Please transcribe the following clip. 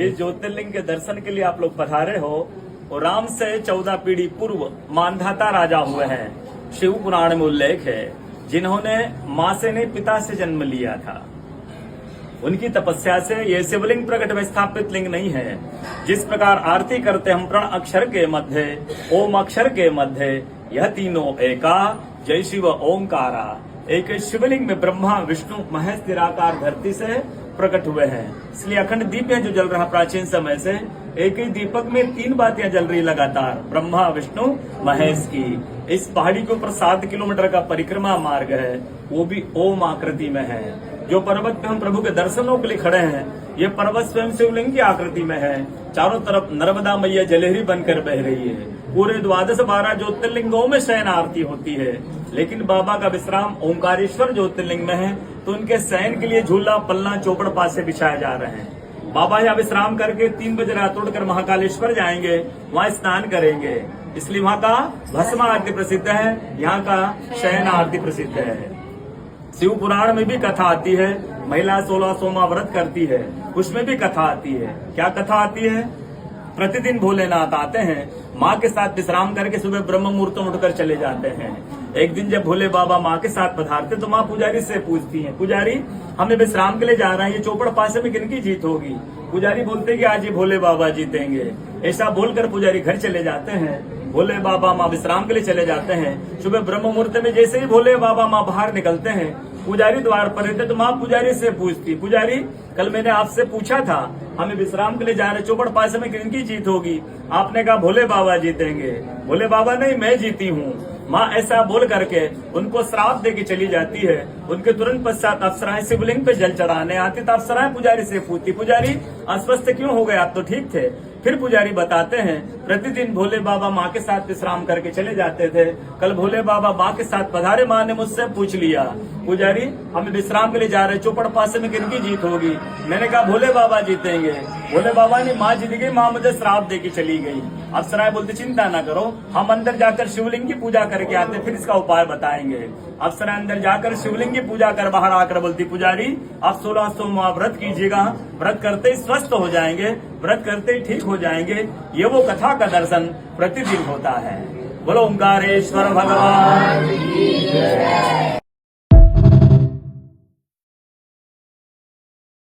जिस ज्योतिर्लिंग के दर्शन के लिए आप लोग पधारे हो वो राम से 14 पीढ़ी पूर्व मानधाता राजा हुए हैं। शिव पुराण में उल्लेख है जिन्होंने मां से नहीं पिता से जन्म लिया था। उनकी तपस्या से ये शिवलिंग प्रकट में स्थापित लिंग नहीं है। जिस प्रकार आरती करते हम प्रण अक्षर के मध्य ओम अक्षर के मध्य यह तीनों एका जय शिव ओंकारा। एक शिवलिंग में ब्रह्मा विष्णु महेश निराकार धरती से प्रकट हुए हैं। इसलिए अखंड दीप जो जल रहा प्राचीन समय से एक ही दीपक में 3 बातियां जल रही लगातार ब्रह्मा विष्णु महेश की। इस पहाड़ी के ऊपर 7 किलोमीटर का परिक्रमा मार्ग है, वो भी ओम आकृति में है। जो पर्वत पे हम प्रभु के दर्शनों के लिए खड़े हैं ये पर्वत स्वयं शिवलिंग की आकृति में है। चारों तरफ नर्मदा मैया जलहरी बनकर बह रही है। पूरे 12 ज्योतिर्लिंगों में शयन आरती होती है, लेकिन बाबा का विश्राम ओंकारेश्वर ज्योतिर्लिंग में है तो उनके शयन के लिए झूला पलना चौपड़ पासे बिछाए जा रहे हैं। बाबा यहाँ विश्राम करके 3 बजे रात उठकर महाकालेश्वर जाएंगे, वहाँ स्नान करेंगे। इसलिए वहाँ का भस्म आरती प्रसिद्ध है, यहाँ का शयन आरती प्रसिद्ध है। शिव पुराण में भी कथा आती है, महिला 16 सोमवार व्रत करती है, उसमें भी कथा आती है। क्या कथा आती है? प्रतिदिन भोलेनाथ आते हैं, माँ के साथ विश्राम करके सुबह ब्रह्म मुहूर्त में उठकर चले जाते हैं। एक दिन जब भोले बाबा माँ के साथ पधारते तो माँ पुजारी से पूछती हैं, पुजारी हमें विश्राम के लिए जा रहे हैं, ये चौपड़ पासे में किनकी जीत होगी? पुजारी बोलते कि आज ये भोले बाबा जीतेंगे। ऐसा बोलकर पुजारी घर चले जाते हैं। भोले बाबा माँ विश्राम के लिए चले जाते हैं। सुबह ब्रह्म मुहूर्त में जैसे ही भोले बाबा माँ बाहर निकलते हैं, पुजारी द्वार पर रहते तो माँ पुजारी से पूछती, पुजारी कल मैंने आपसे पूछा था हमें विश्राम के लिए जा रहे चौपड़ पासे में किनकी जीत होगी? आपने कहा भोले बाबा जीतेंगे। भोले बाबा नहीं, मैं जीती हूँ। माँ ऐसा बोल करके उनको श्राप देके चली जाती है। उनके तुरंत पश्चात अप्सराएं शिवलिंग पे जल चढ़ाने आती तो अप्सराएं पुजारी से पूछती, पुजारी अस्वस्थ क्यों हो गए, आप तो ठीक थे। फिर पुजारी बताते हैं प्रतिदिन भोले बाबा माँ के साथ विश्राम करके चले जाते थे। कल भोले बाबा माँ के साथ पधारे, माँ ने मुझसे पूछ लिया, पुजारी हमें विश्राम के लिए जा रहे चौपड़ पासे में किनकी जीत होगी? मैंने कहा भोले बाबा जीतेंगे। भोले बाबा ने माँ जीत गई, माँ मुझे श्राप देके चली गई। अप्सराएं बोलते चिंता न करो, हम अंदर जाकर शिवलिंग की पूजा करके आते फिर इसका उपाय बताएंगे। अप्सराएं अंदर जाकर शिवलिंग की पूजा कर बाहर आकर बोलती, पुजारी आप 16 सोमवार व्रत कीजिएगा, व्रत करते ही स्वस्थ हो जाएंगे, व्रत करते ही ठीक हो जाएंगे। ये वो कथा का दर्शन प्रतिदिन होता है। बोलो ओंकारेश्वर भगवान।